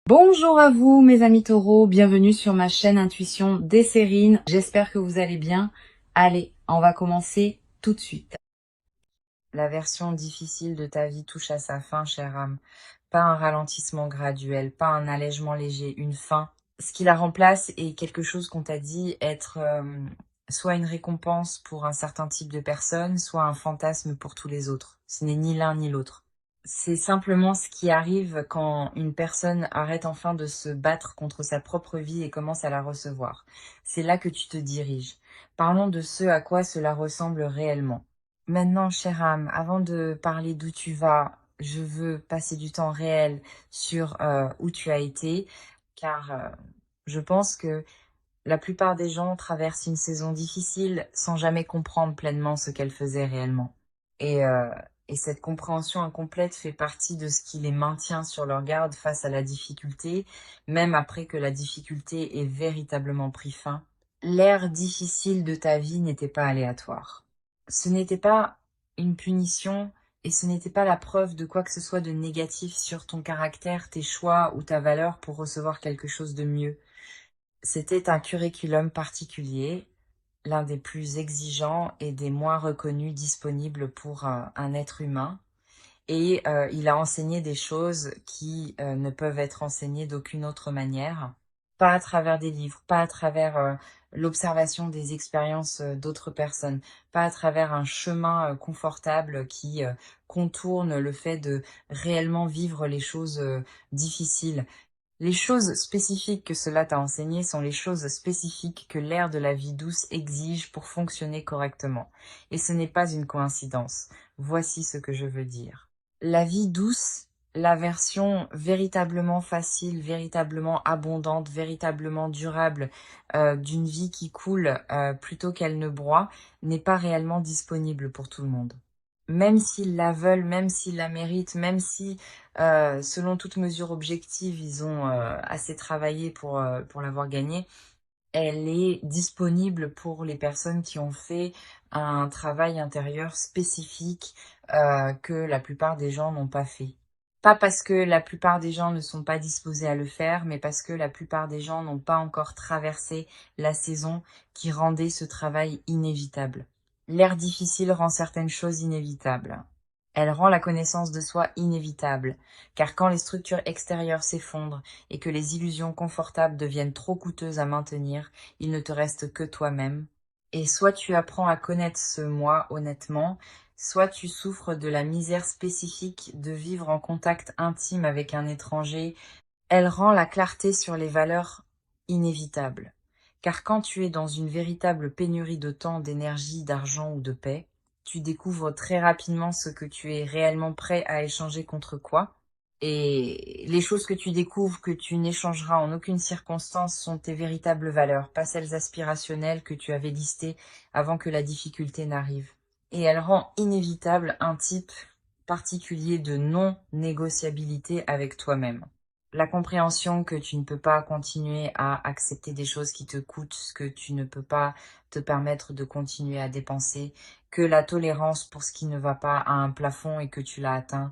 Bonjour à vous mes amis taureaux, bienvenue sur ma chaîne Intuition des Sérines. J'espère que vous allez bien. Allez, on va commencer tout de suite. La version difficile de ta vie touche à sa fin, chère âme. Pas un ralentissement graduel, pas un allègement léger, une fin. Ce qui la remplace est quelque chose qu'on t'a dit être soit une récompense pour un certain type de personne, soit un fantasme pour tous les autres. Ce n'est ni l'un ni l'autre. C'est simplement ce qui arrive quand une personne arrête enfin de se battre contre sa propre vie et commence à la recevoir. C'est là que tu te diriges. Parlons de ce à quoi cela ressemble réellement. Maintenant, chère âme, avant de parler d'où tu vas, je veux passer du temps réel sur où tu as été, car je pense que la plupart des gens traversent une saison difficile sans jamais comprendre pleinement ce qu'elle faisait réellement. Et, euh, et cette compréhension incomplète fait partie de ce qui les maintient sur leur garde face à la difficulté, même après que la difficulté ait véritablement pris fin. L'ère difficile de ta vie n'était pas aléatoire. Ce n'était pas une punition et ce n'était pas la preuve de quoi que ce soit de négatif sur ton caractère, tes choix ou ta valeur pour recevoir quelque chose de mieux. C'était un curriculum particulier, l'un des plus exigeants et des moins reconnus disponibles pour un être humain. Et il a enseigné des choses qui ne peuvent être enseignées d'aucune autre manière. Pas à travers des livres, pas à travers l'observation des expériences d'autres personnes, pas à travers un chemin confortable qui contourne le fait de réellement vivre les choses difficiles. Les choses spécifiques que cela t'a enseigné sont les choses spécifiques que l'ère de la vie douce exige pour fonctionner correctement. Et ce n'est pas une coïncidence. Voici ce que je veux dire. La vie douce, la version véritablement facile, véritablement abondante, véritablement durable d'une vie qui coule plutôt qu'elle ne broie, n'est pas réellement disponible pour tout le monde. Même s'ils la veulent, même s'ils la méritent, même si, selon toute mesure objective, ils ont assez travaillé pour l'avoir gagnée, elle est disponible pour les personnes qui ont fait un travail intérieur spécifique que la plupart des gens n'ont pas fait. Pas parce que la plupart des gens ne sont pas disposés à le faire, mais parce que la plupart des gens n'ont pas encore traversé la saison qui rendait ce travail inévitable. L'ère difficile rend certaines choses inévitables. Elle rend la connaissance de soi inévitable, car quand les structures extérieures s'effondrent et que les illusions confortables deviennent trop coûteuses à maintenir, il ne te reste que toi-même. Et soit tu apprends à connaître ce moi honnêtement, soit tu souffres de la misère spécifique de vivre en contact intime avec un étranger. Elle rend la clarté sur les valeurs inévitables. Car quand tu es dans une véritable pénurie de temps, d'énergie, d'argent ou de paix, tu découvres très rapidement ce que tu es réellement prêt à échanger contre quoi. Et les choses que tu découvres que tu n'échangeras en aucune circonstance sont tes véritables valeurs, pas celles aspirationnelles que tu avais listées avant que la difficulté n'arrive. Et elle rend inévitable un type particulier de non-négociabilité avec toi-même. La compréhension que tu ne peux pas continuer à accepter des choses qui te coûtent, que tu ne peux pas te permettre de continuer à dépenser, que la tolérance pour ce qui ne va pas a un plafond et que tu l'as atteint.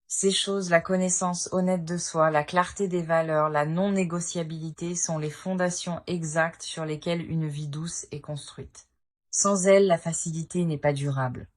Ces choses, la connaissance honnête de soi, la clarté des valeurs, la non-négociabilité sont les fondations exactes sur lesquelles une vie douce est construite. Sans elles, la facilité n'est pas durable.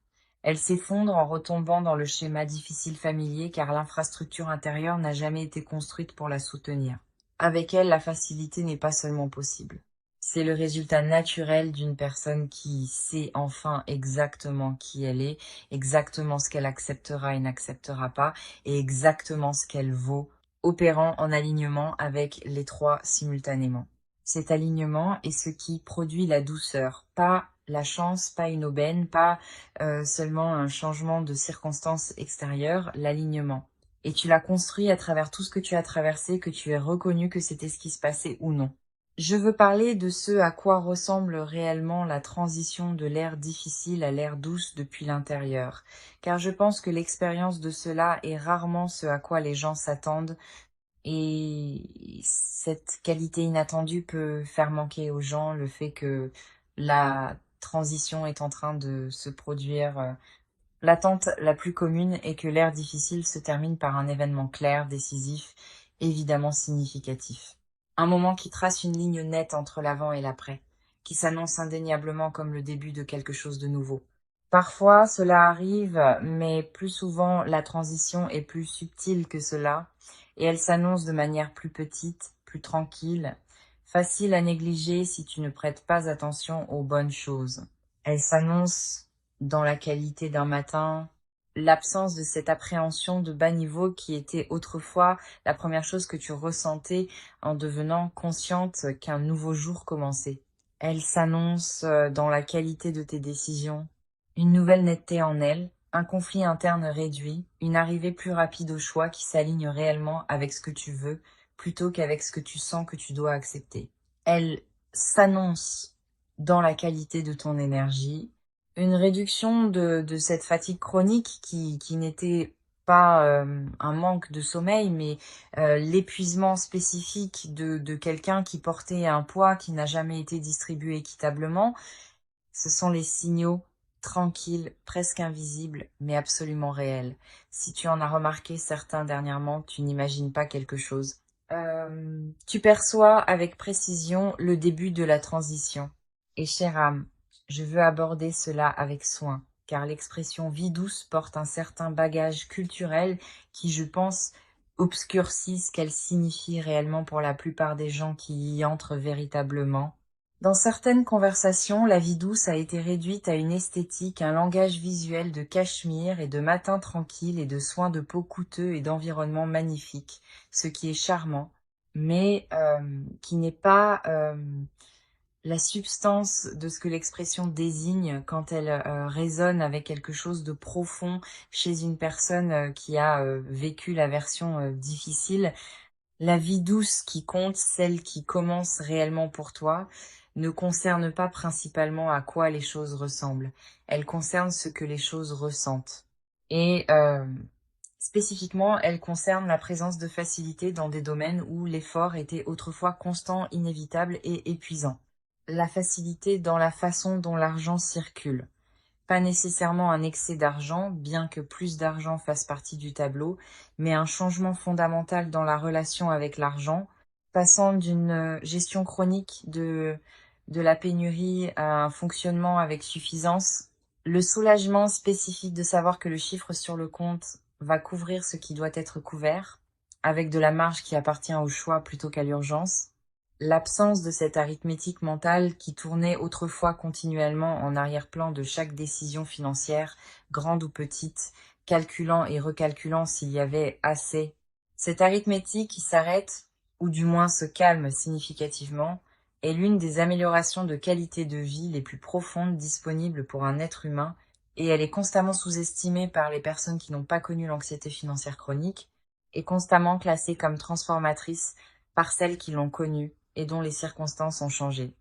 Elle s'effondre en retombant dans le schéma difficile familier car l'infrastructure intérieure n'a jamais été construite pour la soutenir. Avec elle, la facilité n'est pas seulement possible. C'est le résultat naturel d'une personne qui sait enfin exactement qui elle est, exactement ce qu'elle acceptera et n'acceptera pas, et exactement ce qu'elle vaut, opérant en alignement avec les trois simultanément. Cet alignement est ce qui produit la douceur, pas la chance, pas une aubaine, pas seulement un changement de circonstances extérieures, l'alignement. Et tu l'as construit à travers tout ce que tu as traversé, que tu aies reconnu que c'était ce qui se passait ou non. Je veux parler de ce à quoi ressemble réellement la transition de l'ère difficile à l'ère douce depuis l'intérieur, car je pense que l'expérience de cela est rarement ce à quoi les gens s'attendent, et cette qualité inattendue peut faire manquer aux gens le fait que la transition est en train de se produire. L'attente la plus commune est que l'ère difficile se termine par un événement clair, décisif, évidemment significatif. Un moment qui trace une ligne nette entre l'avant et l'après, qui s'annonce indéniablement comme le début de quelque chose de nouveau. Parfois, cela arrive, mais plus souvent, la transition est plus subtile que cela, et elle s'annonce de manière plus petite, plus tranquille, facile à négliger si tu ne prêtes pas attention aux bonnes choses. Elle s'annonce dans la qualité d'un matin, l'absence de cette appréhension de bas niveau qui était autrefois la première chose que tu ressentais en devenant consciente qu'un nouveau jour commençait. Elle s'annonce dans la qualité de tes décisions, une nouvelle netteté en elle, un conflit interne réduit, une arrivée plus rapide au choix qui s'aligne réellement avec ce que tu veux plutôt qu'avec ce que tu sens que tu dois accepter. Elle s'annonce dans la qualité de ton énergie, une réduction de cette fatigue chronique qui n'était pas un manque de sommeil, mais l'épuisement spécifique de quelqu'un qui portait un poids qui n'a jamais été distribué équitablement. Ce sont les signaux tranquilles, presque invisibles, mais absolument réels. Si tu en as remarqué certains dernièrement, tu n'imagines pas quelque chose. Tu perçois avec précision le début de la transition. Et chère âme, je veux aborder cela avec soin, car l'expression vie douce porte un certain bagage culturel qui, je pense, obscurcit ce qu'elle signifie réellement pour la plupart des gens qui y entrent véritablement. Dans certaines conversations, la vie douce a été réduite à une esthétique, un langage visuel de cachemire et de matins tranquilles et de soins de peau coûteux et d'environnement magnifique, ce qui est charmant, mais qui n'est pas la substance de ce que l'expression désigne quand elle résonne avec quelque chose de profond chez une personne qui a vécu la version difficile. La vie douce qui compte, celle qui commence réellement pour toi, ne concerne pas principalement à quoi les choses ressemblent. Elle concerne ce que les choses ressentent. Et spécifiquement, elle concerne la présence de facilité dans des domaines où l'effort était autrefois constant, inévitable et épuisant. La facilité dans la façon dont l'argent circule. Pas nécessairement un excès d'argent, bien que plus d'argent fasse partie du tableau, mais un changement fondamental dans la relation avec l'argent, passant d'une gestion chronique de la pénurie à un fonctionnement avec suffisance. Le soulagement spécifique de savoir que le chiffre sur le compte va couvrir ce qui doit être couvert, avec de la marge qui appartient au choix plutôt qu'à l'urgence. L'absence de cette arithmétique mentale qui tournait autrefois continuellement en arrière-plan de chaque décision financière, grande ou petite, calculant et recalculant s'il y avait assez. Cette arithmétique qui s'arrête, ou du moins se calme significativement, est l'une des améliorations de qualité de vie les plus profondes disponibles pour un être humain, et elle est constamment sous-estimée par les personnes qui n'ont pas connu l'anxiété financière chronique, et constamment classée comme transformatrice par celles qui l'ont connue et dont les circonstances ont changé.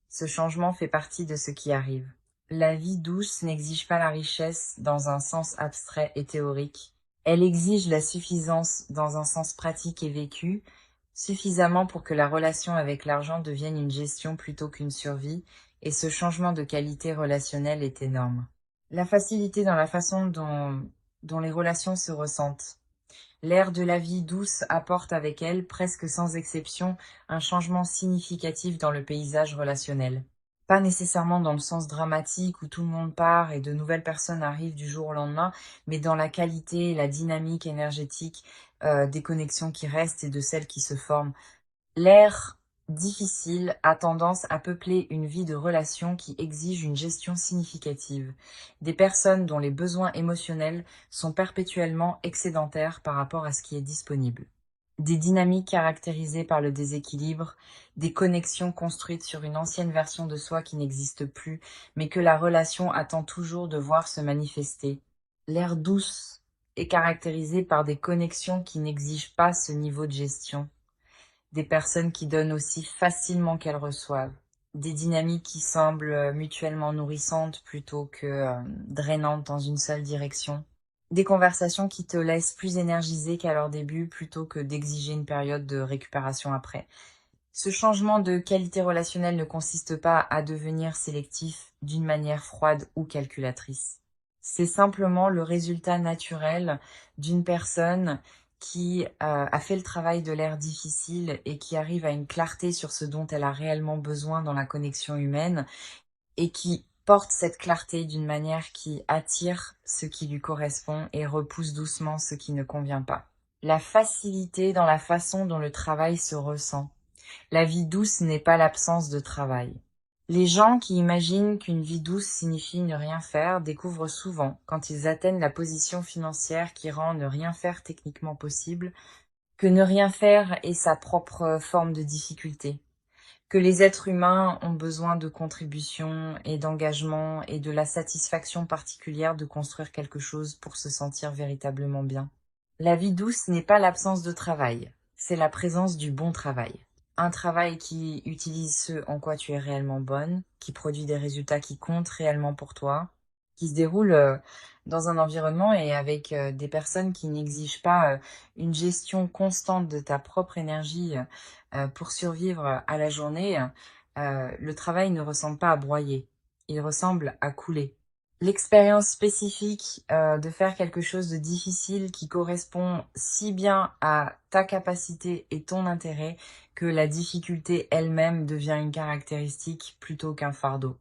Ce changement fait partie de ce qui arrive. La vie douce n'exige pas la richesse dans un sens abstrait et théorique. Elle exige la suffisance dans un sens pratique et vécu, suffisamment pour que la relation avec l'argent devienne une gestion plutôt qu'une survie, et ce changement de qualité relationnelle est énorme. La facilité dans la façon dont les relations se ressentent. L'ère de la vie douce apporte avec elle, presque sans exception, un changement significatif dans le paysage relationnel. Pas nécessairement dans le sens dramatique où tout le monde part et de nouvelles personnes arrivent du jour au lendemain, mais dans la qualité et la dynamique énergétique des connexions qui restent et de celles qui se forment. L'ère difficile a tendance à peupler une vie de relations qui exige une gestion significative. Des personnes dont les besoins émotionnels sont perpétuellement excédentaires par rapport à ce qui est disponible. Des dynamiques caractérisées par le déséquilibre, des connexions construites sur une ancienne version de soi qui n'existe plus, mais que la relation attend toujours de voir se manifester. L'ère douce est caractérisée par des connexions qui n'exigent pas ce niveau de gestion. Des personnes qui donnent aussi facilement qu'elles reçoivent, des dynamiques qui semblent mutuellement nourrissantes plutôt que drainantes dans une seule direction, des conversations qui te laissent plus énergisé qu'à leur début plutôt que d'exiger une période de récupération après. Ce changement de qualité relationnelle ne consiste pas à devenir sélectif d'une manière froide ou calculatrice. C'est simplement le résultat naturel d'une personne qui a fait le travail de l'air difficile et qui arrive à une clarté sur ce dont elle a réellement besoin dans la connexion humaine et qui porte cette clarté d'une manière qui attire ce qui lui correspond et repousse doucement ce qui ne convient pas. La facilité dans la façon dont le travail se ressent. La vie douce n'est pas l'absence de travail. Les gens qui imaginent qu'une vie douce signifie ne rien faire découvrent souvent, quand ils atteignent la position financière qui rend ne rien faire techniquement possible, que ne rien faire est sa propre forme de difficulté, que les êtres humains ont besoin de contribution et d'engagement et de la satisfaction particulière de construire quelque chose pour se sentir véritablement bien. La vie douce n'est pas l'absence de travail, c'est la présence du bon travail. Un travail qui utilise ce en quoi tu es réellement bonne, qui produit des résultats qui comptent réellement pour toi, qui se déroule dans un environnement et avec des personnes qui n'exigent pas une gestion constante de ta propre énergie pour survivre à la journée. Le travail ne ressemble pas à broyer, il ressemble à couler. L'expérience spécifique de faire quelque chose de difficile qui correspond si bien à ta capacité et ton intérêt que la difficulté elle-même devient une caractéristique plutôt qu'un fardeau.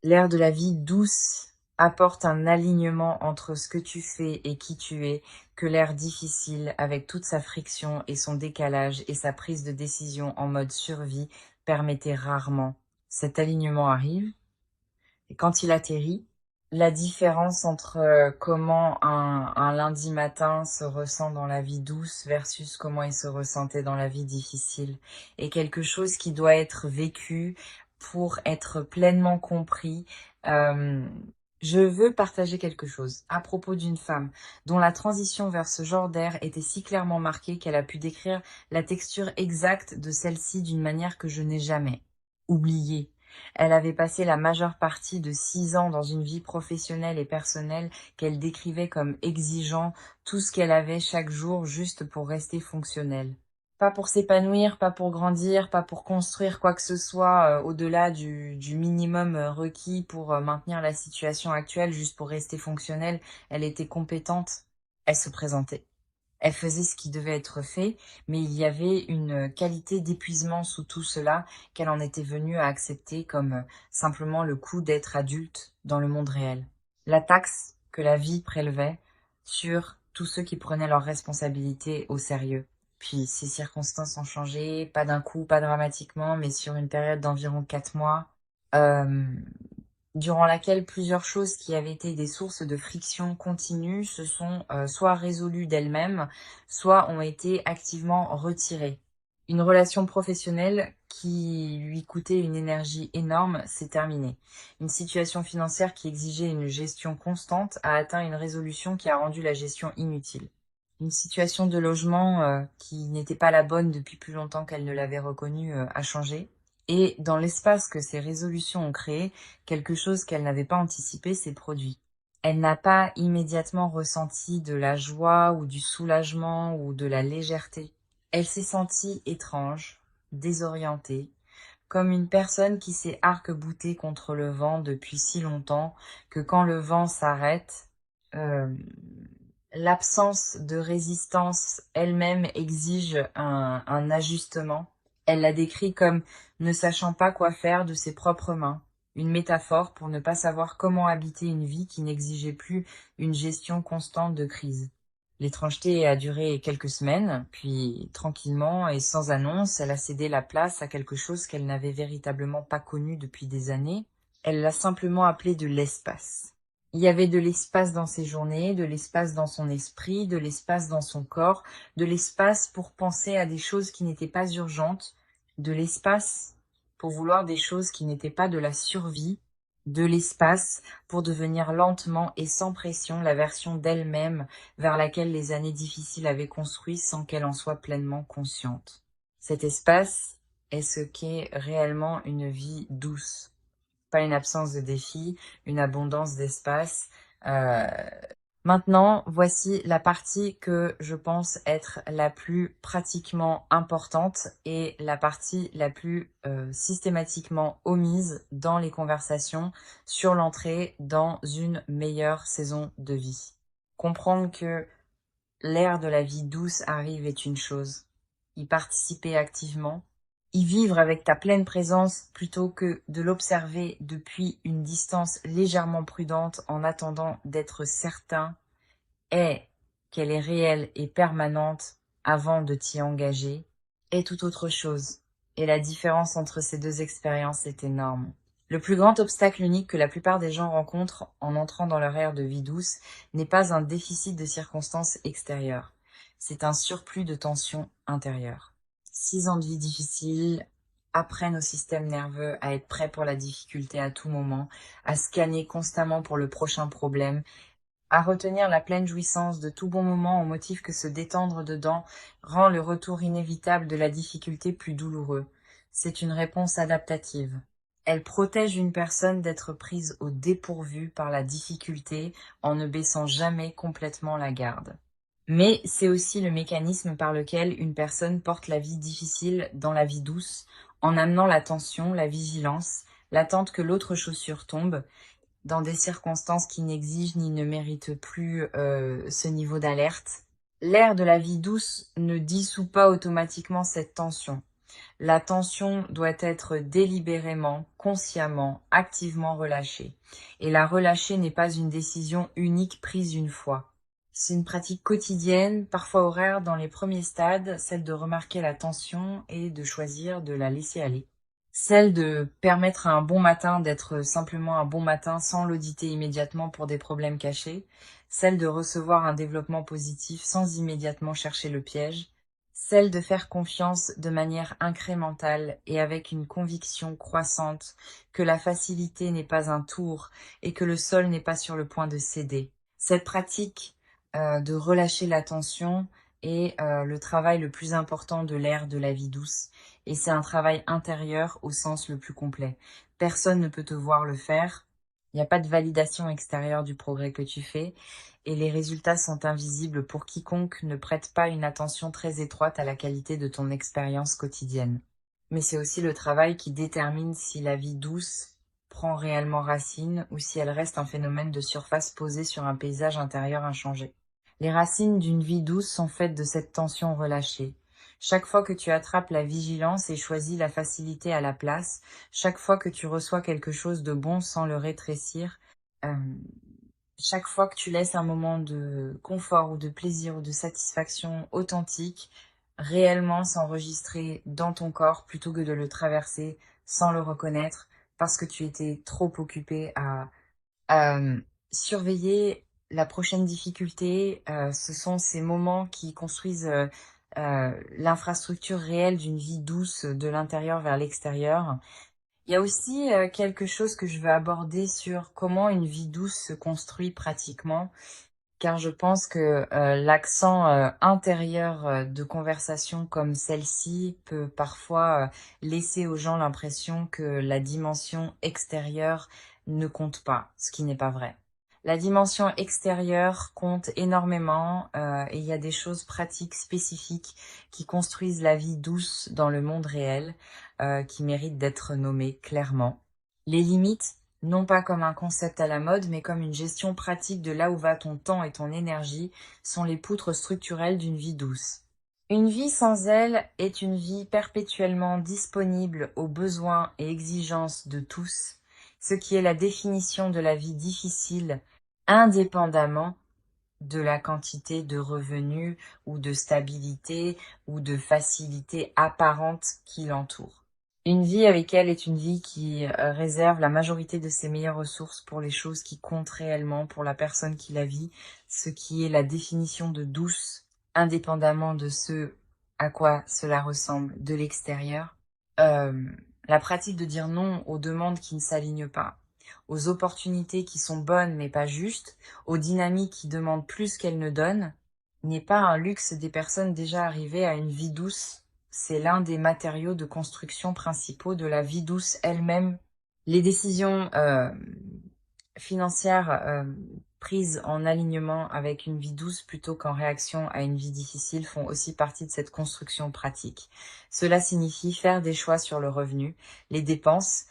L'air de la vie douce apporte un alignement entre ce que tu fais et qui tu es, que l'air difficile, avec toute sa friction et son décalage et sa prise de décision en mode survie, permettait rarement. Cet alignement arrive, et quand il atterrit, la différence entre comment un lundi matin se ressent dans la vie douce versus comment il se ressentait dans la vie difficile est quelque chose qui doit être vécu pour être pleinement compris. Je veux partager quelque chose à propos d'une femme dont la transition vers ce genre d'air était si clairement marquée qu'elle a pu décrire la texture exacte de celle-ci d'une manière que je n'ai jamais oubliée. Elle avait passé la majeure partie de 6 ans dans une vie professionnelle et personnelle qu'elle décrivait comme exigeant tout ce qu'elle avait chaque jour juste pour rester fonctionnelle. Pas pour s'épanouir, pas pour grandir, pas pour construire quoi que ce soit au-delà du minimum requis pour maintenir la situation actuelle, juste pour rester fonctionnelle. Elle était compétente, elle se présentait. Elle faisait ce qui devait être fait, mais il y avait une qualité d'épuisement sous tout cela qu'elle en était venue à accepter comme simplement le coût d'être adulte dans le monde réel. La taxe que la vie prélevait sur tous ceux qui prenaient leurs responsabilités au sérieux. Puis ces circonstances ont changé, pas d'un coup, pas dramatiquement, mais sur une période d'environ 4 mois. Euh, Durant laquelle plusieurs choses qui avaient été des sources de friction continue se sont soit résolues d'elles-mêmes, soit ont été activement retirées. Une relation professionnelle qui lui coûtait une énergie énorme s'est terminée. Une situation financière qui exigeait une gestion constante a atteint une résolution qui a rendu la gestion inutile. Une situation de logement qui n'était pas la bonne depuis plus longtemps qu'elle ne l'avait reconnue a changé. Et dans l'espace que ces résolutions ont créé, quelque chose qu'elle n'avait pas anticipé s'est produit. Elle n'a pas immédiatement ressenti de la joie ou du soulagement ou de la légèreté. Elle s'est sentie étrange, désorientée, comme une personne qui s'est arc-boutée contre le vent depuis si longtemps que quand le vent s'arrête, euh, l'absence de résistance elle-même exige un ajustement. Elle l'a décrit comme ne sachant pas quoi faire de ses propres mains, une métaphore pour ne pas savoir comment habiter une vie qui n'exigeait plus une gestion constante de crise. L'étrangeté a duré quelques semaines, puis tranquillement et sans annonce, elle a cédé la place à quelque chose qu'elle n'avait véritablement pas connu depuis des années. Elle l'a simplement appelé de l'espace. Il y avait de l'espace dans ses journées, de l'espace dans son esprit, de l'espace dans son corps, de l'espace pour penser à des choses qui n'étaient pas urgentes, de l'espace pour vouloir des choses qui n'étaient pas de la survie, de l'espace pour devenir lentement et sans pression la version d'elle-même vers laquelle les années difficiles avaient construit sans qu'elle en soit pleinement consciente. Cet espace est ce qu'est réellement une vie douce. Pas une absence de défis, une abondance d'espace. Euh, Maintenant, voici la partie que je pense être la plus pratiquement importante et la partie la plus systématiquement omise dans les conversations sur l'entrée dans une meilleure saison de vie. Comprendre que l'ère de la vie douce arrive est une chose. Y participer activement, y vivre avec ta pleine présence plutôt que de l'observer depuis une distance légèrement prudente en attendant d'être certain est qu'elle est réelle et permanente avant de t'y engager, est tout autre chose. Et la différence entre ces deux expériences est énorme. Le plus grand obstacle unique que la plupart des gens rencontrent en entrant dans leur ère de vie douce n'est pas un déficit de circonstances extérieures. C'est un surplus de tension intérieure. 6 ans de vie difficile apprennent au système nerveux à être prêt pour la difficulté à tout moment, à scanner constamment pour le prochain problème, à retenir la pleine jouissance de tout bon moment au motif que se détendre dedans rend le retour inévitable de la difficulté plus douloureux. C'est une réponse adaptative. Elle protège une personne d'être prise au dépourvu par la difficulté en ne baissant jamais complètement la garde. Mais c'est aussi le mécanisme par lequel une personne porte la vie difficile dans la vie douce, en amenant la tension, la vigilance, l'attente que l'autre chaussure tombe, dans des circonstances qui n'exigent ni ne méritent plus ce niveau d'alerte. L'ère de la vie douce ne dissout pas automatiquement cette tension. La tension doit être délibérément, consciemment, activement relâchée. Et la relâcher n'est pas une décision unique prise une fois. C'est une pratique quotidienne, parfois horaire dans les premiers stades, celle de remarquer la tension et de choisir de la laisser aller. Celle de permettre à un bon matin d'être simplement un bon matin sans l'auditer immédiatement pour des problèmes cachés. Celle de recevoir un développement positif sans immédiatement chercher le piège. Celle de faire confiance de manière incrémentale et avec une conviction croissante que la facilité n'est pas un tour et que le sol n'est pas sur le point de céder. Cette pratique de relâcher la tension est le travail le plus important de l'ère de la vie douce. Et c'est un travail intérieur au sens le plus complet. Personne ne peut te voir le faire. Il n'y a pas de validation extérieure du progrès que tu fais. Et les résultats sont invisibles pour quiconque ne prête pas une attention très étroite à la qualité de ton expérience quotidienne. Mais c'est aussi le travail qui détermine si la vie douce prend réellement racine ou si elle reste un phénomène de surface posé sur un paysage intérieur inchangé. Les racines d'une vie douce sont faites de cette tension relâchée. Chaque fois que tu attrapes la vigilance et choisis la facilité à la place, chaque fois que tu reçois quelque chose de bon sans le rétrécir, chaque fois que tu laisses un moment de confort ou de plaisir ou de satisfaction authentique réellement s'enregistrer dans ton corps plutôt que de le traverser sans le reconnaître parce que tu étais trop occupé à surveiller la prochaine difficulté. Ce sont ces moments qui construisent l'infrastructure réelle d'une vie douce de l'intérieur vers l'extérieur. Il y a aussi quelque chose que je veux aborder sur comment une vie douce se construit pratiquement, car je pense que l'accent intérieur de conversation comme celle-ci peut parfois laisser aux gens l'impression que la dimension extérieure ne compte pas, ce qui n'est pas vrai. La dimension extérieure compte énormément et il y a des choses pratiques spécifiques qui construisent la vie douce dans le monde réel qui méritent d'être nommées clairement. Les limites, non pas comme un concept à la mode, mais comme une gestion pratique de là où va ton temps et ton énergie, sont les poutres structurelles d'une vie douce. Une vie sans elle est une vie perpétuellement disponible aux besoins et exigences de tous, ce qui est la définition de la vie difficile, indépendamment de la quantité de revenus ou de stabilité ou de facilité apparente qui l'entoure. Une vie avec elle est une vie qui réserve la majorité de ses meilleures ressources pour les choses qui comptent réellement pour la personne qui la vit, ce qui est la définition de douce, indépendamment de ce à quoi cela ressemble de l'extérieur. La pratique de dire non aux demandes qui ne s'alignent pas, aux opportunités qui sont bonnes mais pas justes, aux dynamiques qui demandent plus qu'elles ne donnent, n'est pas un luxe des personnes déjà arrivées à une vie douce. C'est l'un des matériaux de construction principaux de la vie douce elle-même. Les décisions financières prises en alignement avec une vie douce plutôt qu'en réaction à une vie difficile font aussi partie de cette construction pratique. Cela signifie faire des choix sur le revenu, les dépenses,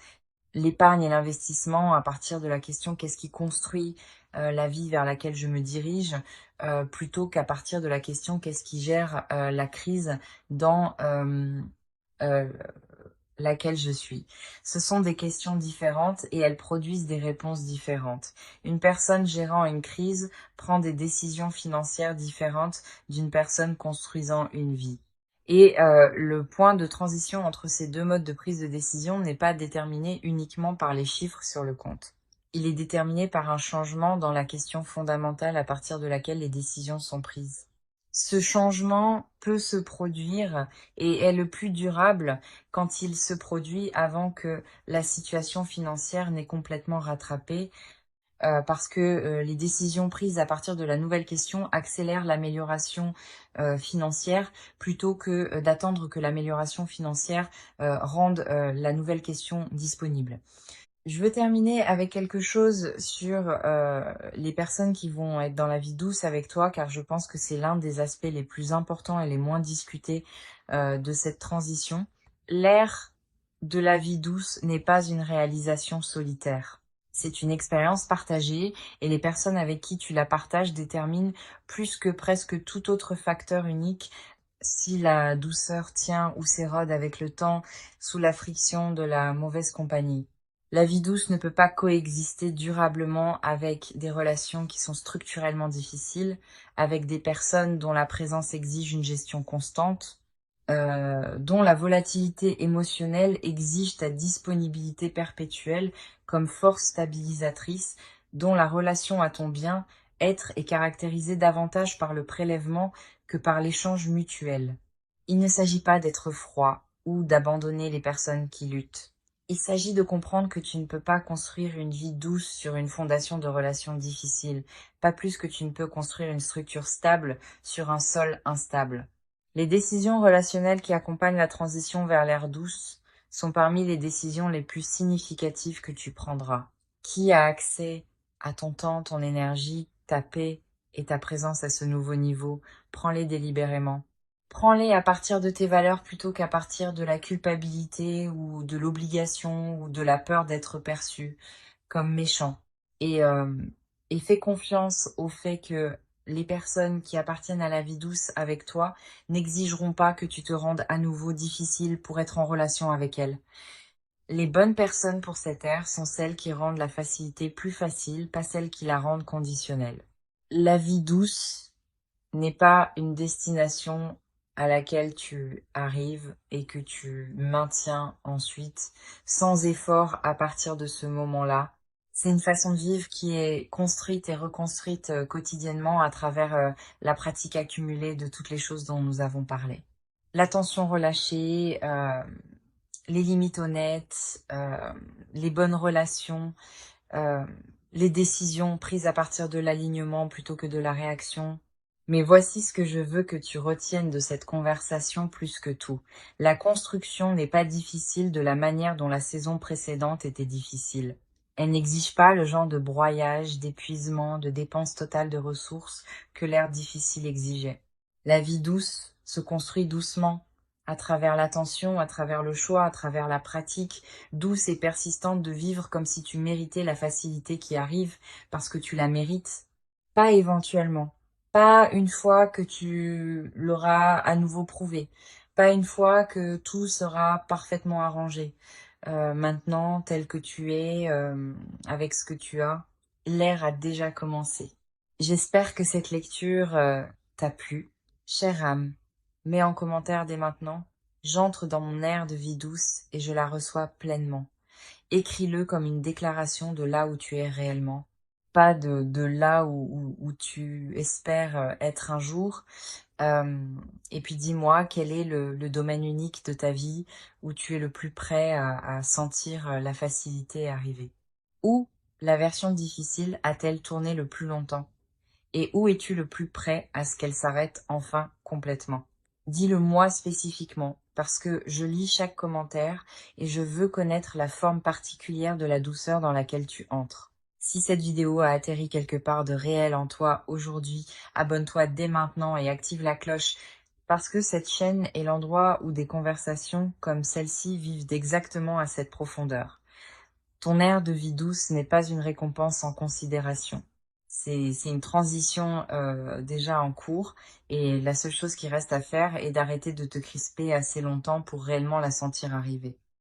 l'épargne et l'investissement à partir de la question qu'est-ce qui construit la vie vers laquelle je me dirige, plutôt qu'à partir de la question qu'est-ce qui gère la crise dans euh, laquelle je suis. Ce sont des questions différentes et elles produisent des réponses différentes. Une personne gérant une crise prend des décisions financières différentes d'une personne construisant une vie. Et le point de transition entre ces deux modes de prise de décision n'est pas déterminé uniquement par les chiffres sur le compte. Il est déterminé par un changement dans la question fondamentale à partir de laquelle les décisions sont prises. Ce changement peut se produire et est le plus durable quand il se produit avant que la situation financière n'ait complètement rattrapé, parce que les décisions prises à partir de la nouvelle question accélèrent l'amélioration financière plutôt que d'attendre que l'amélioration financière rende la nouvelle question disponible. Je veux terminer avec quelque chose sur les personnes qui vont être dans la vie douce avec toi, car je pense que c'est l'un des aspects les plus importants et les moins discutés de cette transition. L'ère de la vie douce n'est pas une réalisation solitaire. C'est une expérience partagée et les personnes avec qui tu la partages déterminent plus que presque tout autre facteur unique si la douceur tient ou s'érode avec le temps sous la friction de la mauvaise compagnie. La vie douce ne peut pas coexister durablement avec des relations qui sont structurellement difficiles, avec des personnes dont la présence exige une gestion constante, dont la volatilité émotionnelle exige ta disponibilité perpétuelle comme force stabilisatrice, dont la relation à ton bien-être est caractérisée davantage par le prélèvement que par l'échange mutuel. Il ne s'agit pas d'être froid ou d'abandonner les personnes qui luttent. Il s'agit de comprendre que tu ne peux pas construire une vie douce sur une fondation de relations difficiles, pas plus que tu ne peux construire une structure stable sur un sol instable. Les décisions relationnelles qui accompagnent la transition vers l'ère douce sont parmi les décisions les plus significatives que tu prendras. Qui a accès à ton temps, ton énergie, ta paix et ta présence à ce nouveau niveau? Prends-les délibérément. Prends-les à partir de tes valeurs plutôt qu'à partir de la culpabilité ou de l'obligation ou de la peur d'être perçu comme méchant. Et, euh, et fais confiance au fait que les personnes qui appartiennent à la vie douce avec toi n'exigeront pas que tu te rendes à nouveau difficile pour être en relation avec elles. Les bonnes personnes pour cette ère sont celles qui rendent la facilité plus facile, pas celles qui la rendent conditionnelle. La vie douce n'est pas une destination à laquelle tu arrives et que tu maintiens ensuite sans effort à partir de ce moment-là. C'est une façon de vivre qui est construite et reconstruite quotidiennement à travers la pratique accumulée de toutes les choses dont nous avons parlé. L'attention relâchée, les limites honnêtes, les bonnes relations, euh, les décisions prises à partir de l'alignement plutôt que de la réaction. Mais voici ce que je veux que tu retiennes de cette conversation plus que tout. La construction n'est pas difficile de la manière dont la saison précédente était difficile. Elle n'exige pas le genre de broyage, d'épuisement, de dépense totale de ressources que l'ère difficile exigeait. La vie douce se construit doucement, à travers l'attention, à travers le choix, à travers la pratique, douce et persistante de vivre comme si tu méritais la facilité qui arrive parce que tu la mérites, pas éventuellement, pas une fois que tu l'auras à nouveau prouvé, pas une fois que tout sera parfaitement arrangé. Maintenant, tel que tu es, avec ce que tu as, l'ère a déjà commencé. J'espère que cette lecture t'a plu. Chère âme, mets en commentaire dès maintenant. J'entre dans mon ère de vie douce et je la reçois pleinement. Écris-le comme une déclaration de là où tu es réellement, pas de là où tu espères être un jour. Euh, et puis dis-moi quel est le domaine unique de ta vie où tu es le plus prêt à sentir la facilité arriver. Où la version difficile a-t-elle tourné le plus longtemps? Et où es-tu le plus prêt à ce qu'elle s'arrête enfin complètement? Dis-le moi spécifiquement, parce que je lis chaque commentaire et je veux connaître la forme particulière de la douceur dans laquelle tu entres. Si cette vidéo a atterri quelque part de réel en toi aujourd'hui, abonne-toi dès maintenant et active la cloche, parce que cette chaîne est l'endroit où des conversations comme celle-ci vivent exactement à cette profondeur. Ton air de vie douce n'est pas une récompense sans considération. C'est une transition déjà en cours et la seule chose qui reste à faire est d'arrêter de te crisper assez longtemps pour réellement la sentir arriver.